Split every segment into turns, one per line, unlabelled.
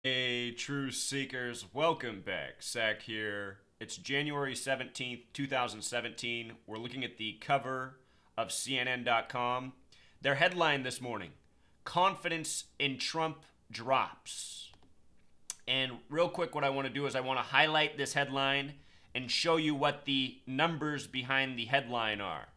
Hey, truth seekers, welcome back. Zach here. It's January 17th, 2017. We're looking at the cover of CNN.com. Their headline this morning: Confidence in Trump drops. And real quick, what I want to do is I want to highlight this headline and show you what the numbers behind the headline are.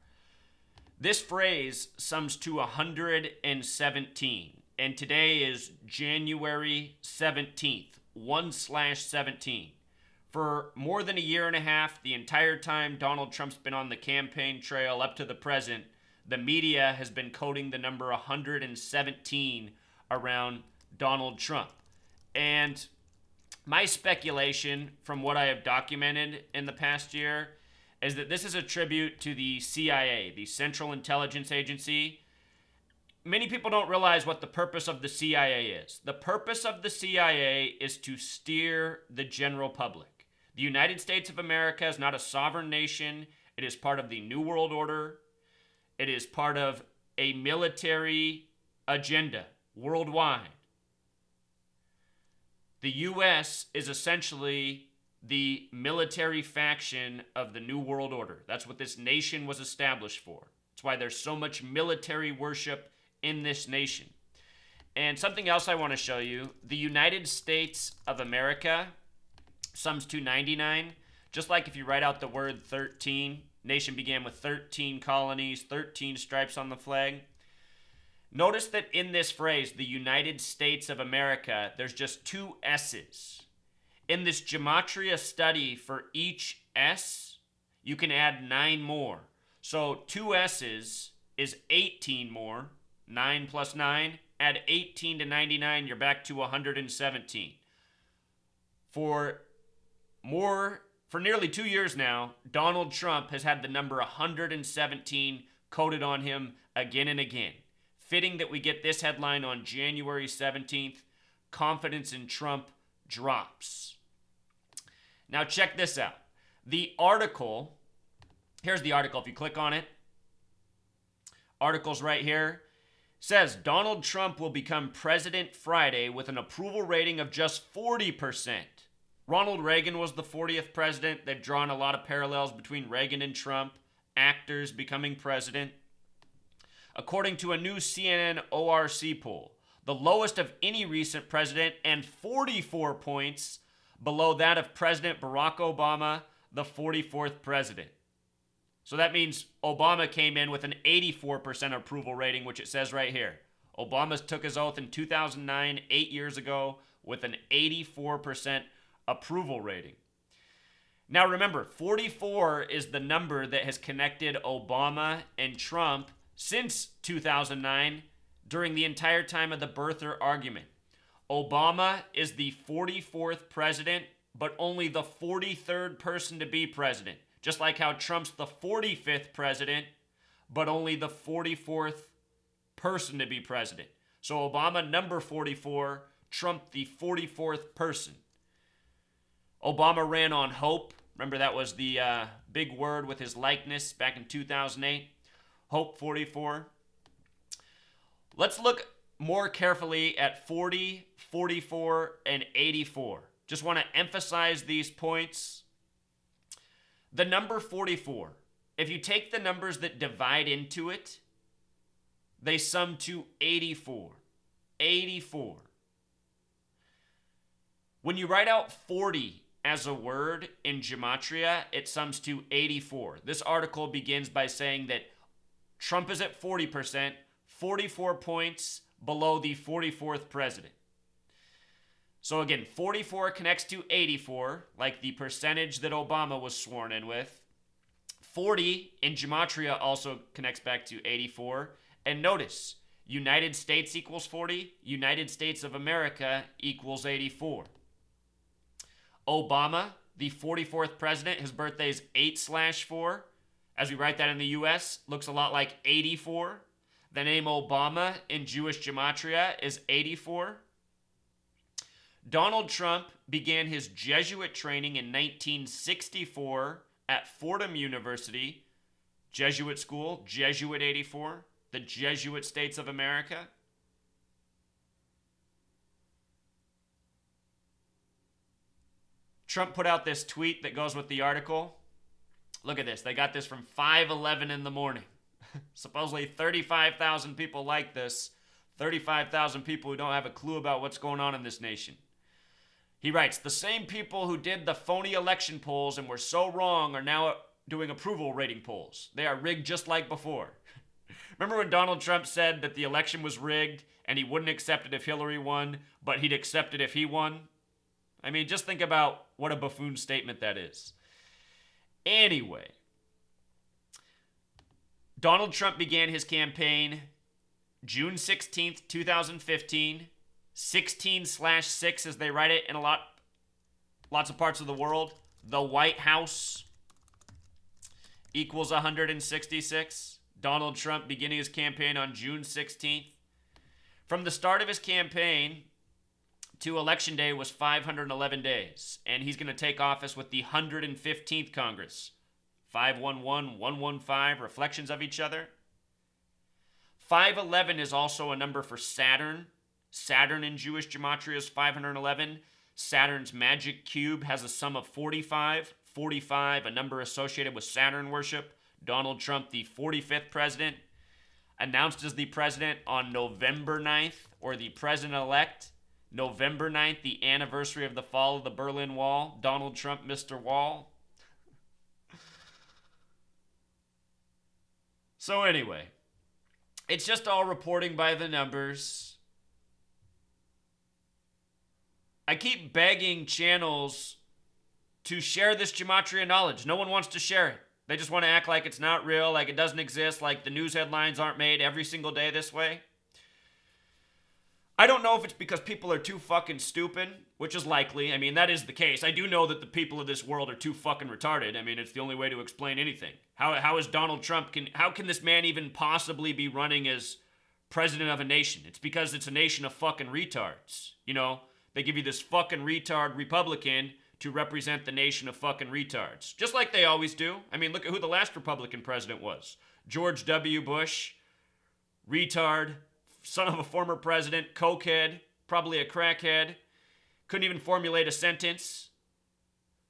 This phrase sums to 117, and today is January 17th, 1/17. For more than a year and a half, the entire time Donald Trump's been on the campaign trail up to the present, the media has been coding the number 117 around Donald Trump. And my speculation from what I have documented in the past year is that this is a tribute to the CIA, the Central Intelligence Agency. Many people don't realize what the purpose of the CIA is. The purpose of the CIA is to steer the general public. The United States of America is not a sovereign nation. It is part of the New World Order. It is part of a military agenda worldwide. The U.S. is essentially the military faction of the New World Order. That's what this nation was established for. That's why there's so much military worship in this nation. And something else I want to show you: the United States of America sums to 99. Just like if you write out the word 13, nation began with 13 colonies, 13 stripes on the flag. Notice that in this phrase, the United States of America, there's just two S's. In this gematria study, for each S, you can add 9 more. So 2 S's is 18 more. 9 plus 9, add 18 to 99, you're back to 117. For nearly 2 years now, Donald Trump has had the number 117 coded on him again and again. Fitting that we get this headline on January 17th: Confidence in Trump drops. Now check this out. The article, here's the article. If you click on it, article's right here, says Donald Trump will become president Friday with an approval rating of just 40%. Ronald Reagan was the 40th president. They've drawn a lot of parallels between Reagan and Trump, actors becoming president. According to a new CNN ORC poll, the lowest of any recent president, and 44 points below that of President Barack Obama, the 44th president. So that means Obama came in with an 84% approval rating, which it says right here. Obama took his oath in 2009, 8 years ago, with an 84% approval rating. Now remember, 44 is the number that has connected Obama and Trump since 2009 during the entire time of the birther argument. Obama is the 44th president, but only the 43rd person to be president. Just like how Trump's the 45th president, but only the 44th person to be president. So Obama, number 44, Trump, the 44th person. Obama ran on hope. Remember, that was the big word with his likeness back in 2008. Hope 44. Let's look more carefully at 40, 44, and 84. Just want to emphasize these points. The number 44, if you take the numbers that divide into it, they sum to 84. 84. When you write out 40 as a word in gematria, it sums to 84. This article begins by saying that Trump is at 40%, 44 points below the 44th president. So again, 44 connects to 84, like the percentage that Obama was sworn in with. 40 in gematria also connects back to 84. And notice, United States equals 40, United States of America equals 84. Obama, the 44th president, his birthday is 8/4. As we write that in the US, looks a lot like 84. The name Obama in Jewish gematria is 84. Donald Trump began his Jesuit training in 1964 at Fordham University, Jesuit school, Jesuit 84, the Jesuit States of America. Trump put out this tweet that goes with the article. Look at this. They got this from 5:11 in the morning. Supposedly 35,000 people like this. 35,000 people who don't have a clue about what's going on in this nation. He writes, the same people who did the phony election polls and were so wrong are now doing approval rating polls. They are rigged just like before. Remember when Donald Trump said that the election was rigged and he wouldn't accept it if Hillary won, but he'd accept it if he won? I mean, just think about what a buffoon statement that is. Anyway, Donald Trump began his campaign June 16th, 2015. 16/6 as they write it in lots of parts of the world. The White House equals 166. Donald Trump beginning his campaign on June 16th. From the start of his campaign to Election Day was 511 days, and he's going to take office with the 115th Congress. 511, 115, reflections of each other. 511 is also a number for Saturn. Saturn in Jewish gematria is 511. Saturn's magic cube has a sum of 45. 45, a number associated with Saturn worship. Donald Trump, the 45th president, announced as the president on November 9th, or the president-elect, November 9th, the anniversary of the fall of the Berlin Wall. Donald Trump, Mr. Wall. So anyway, it's just all reporting by the numbers. I keep begging channels to share this gematria knowledge. No one wants to share it. They just want to act like it's not real, like it doesn't exist, like the news headlines aren't made every single day this way. I don't know if it's because people are too fucking stupid, which is likely. I mean, that is the case. I do know that the people of this world are too fucking retarded. I mean, it's the only way to explain anything. How is Donald Trump, how can this man even possibly be running as president of a nation? It's because it's a nation of fucking retards, you know? They give you this fucking retard Republican to represent the nation of fucking retards. Just like they always do. I mean, look at who the last Republican president was. George W. Bush. Retard. Son of a former president. Cokehead. Probably a crackhead. Couldn't even formulate a sentence.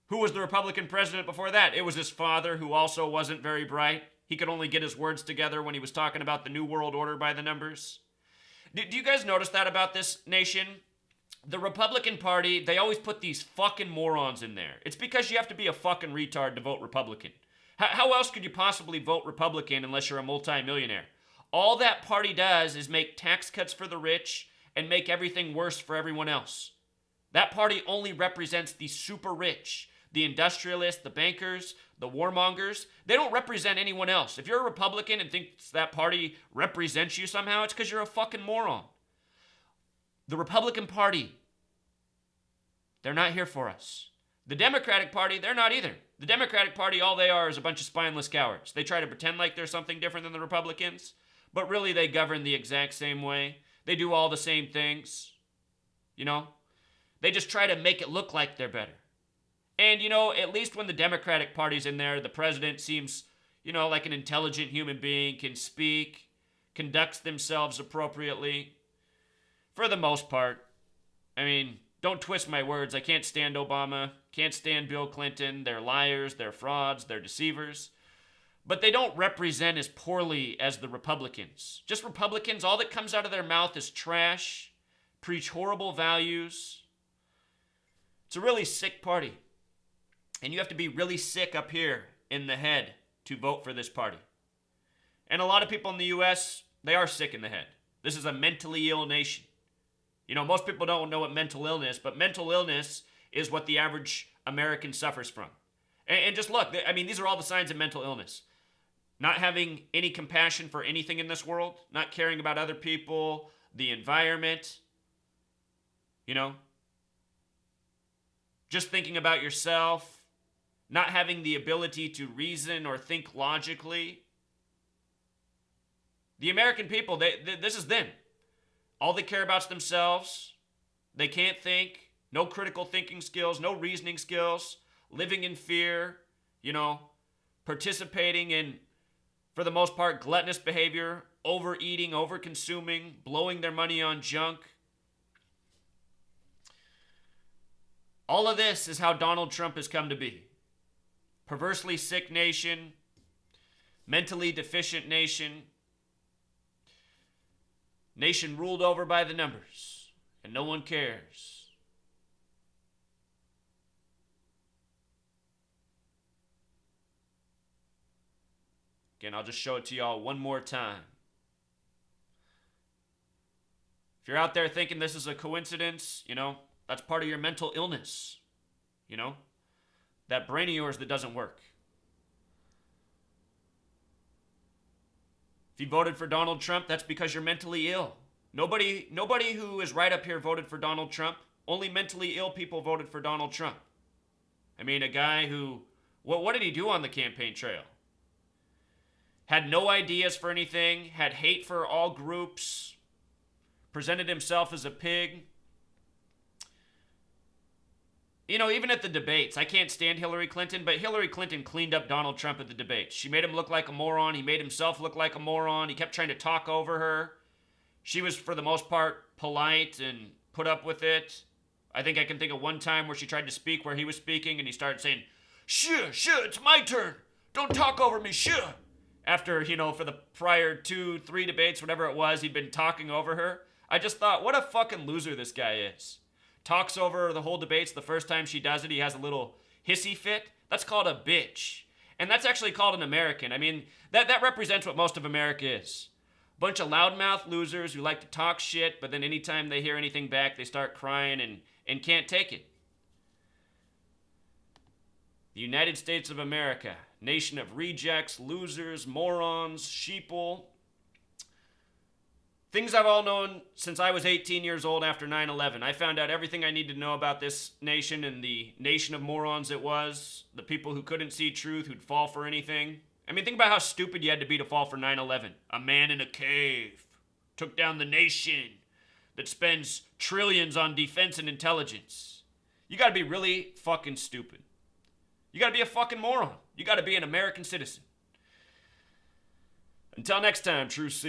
Who was the Republican president before that? It was his father, who also wasn't very bright. He could only get his words together when he was talking about the New World Order by the numbers. Do you guys notice that about this nation? The Republican Party, they always put these fucking morons in there. It's because you have to be a fucking retard to vote Republican. How else could you possibly vote Republican unless you're a multimillionaire? All that party does is make tax cuts for the rich and make everything worse for everyone else. That party only represents the super rich, the industrialists, the bankers, the warmongers. They don't represent anyone else. If you're a Republican and thinks that party represents you somehow, it's because you're a fucking moron. The Republican Party, they're not here for us. The Democratic Party, they're not either. The Democratic Party, all they are is a bunch of spineless cowards. They try to pretend like they're something different than the Republicans, but really they govern the exact same way. They do all the same things, you know? They just try to make it look like they're better. And, you know, at least when the Democratic Party's in there, the president seems, you know, like an intelligent human being, can speak, conducts themselves appropriately. For the most part. I mean, don't twist my words. I can't stand Obama. Can't stand Bill Clinton. They're liars. They're frauds. They're deceivers. But they don't represent as poorly as the Republicans. Just Republicans, all that comes out of their mouth is trash, preach horrible values. It's a really sick party. And you have to be really sick up here in the head to vote for this party. And a lot of people in the U.S., they are sick in the head. This is a mentally ill nation. You know, most people don't know what mental illness, but mental illness is what the average American suffers from. And just look, I mean, these are all the signs of mental illness. Not having any compassion for anything in this world, not caring about other people, the environment, you know, just thinking about yourself, not having the ability to reason or think logically. The American people, this is them. All they care about is themselves. They can't think. No critical thinking skills, no reasoning skills. Living in fear, you know, participating in, for the most part, gluttonous behavior, overeating, overconsuming, blowing their money on junk. All of this is how Donald Trump has come to be. Perversely sick nation, mentally deficient nation, nation ruled over by the numbers, and no one cares. Again, I'll just show it to y'all one more time. If you're out there thinking this is a coincidence, that's part of your mental illness. That brain of yours that doesn't work. If you voted for Donald Trump, that's because you're mentally ill. Nobody who is right up here voted for Donald Trump. Only mentally ill people voted for Donald Trump. I mean, a guy who, what did he do on the campaign trail? Had no ideas for anything, had hate for all groups, presented himself as a pig. Even at the debates, I can't stand Hillary Clinton, but Hillary Clinton cleaned up Donald Trump at the debates. She made him look like a moron. He made himself look like a moron. He kept trying to talk over her. She was, for the most part, polite and put up with it. I think I can think of one time where she tried to speak where he was speaking, and he started saying, "Sure, it's my turn. Don't talk over me, sure." After, for the prior 2-3 debates, whatever it was, he'd been talking over her. I just thought, what a fucking loser this guy is. Talks over the whole debates. The first time she does it, he has a little hissy fit. That's called a bitch. And that's actually called an American. I mean, that represents what most of America is. Bunch of loudmouth losers who like to talk shit, but then anytime they hear anything back, they start crying and can't take it. The United States of America, nation of rejects, losers, morons, sheeple. Things I've all known since I was 18 years old after 9/11. I found out everything I need to know about this nation and the nation of morons it was. The people who couldn't see truth, who'd fall for anything. I mean, think about how stupid you had to be to fall for 9/11. A man in a cave took down the nation that spends trillions on defense and intelligence. You gotta be really fucking stupid. You gotta be a fucking moron. You gotta be an American citizen. Until next time, Truth Seeker.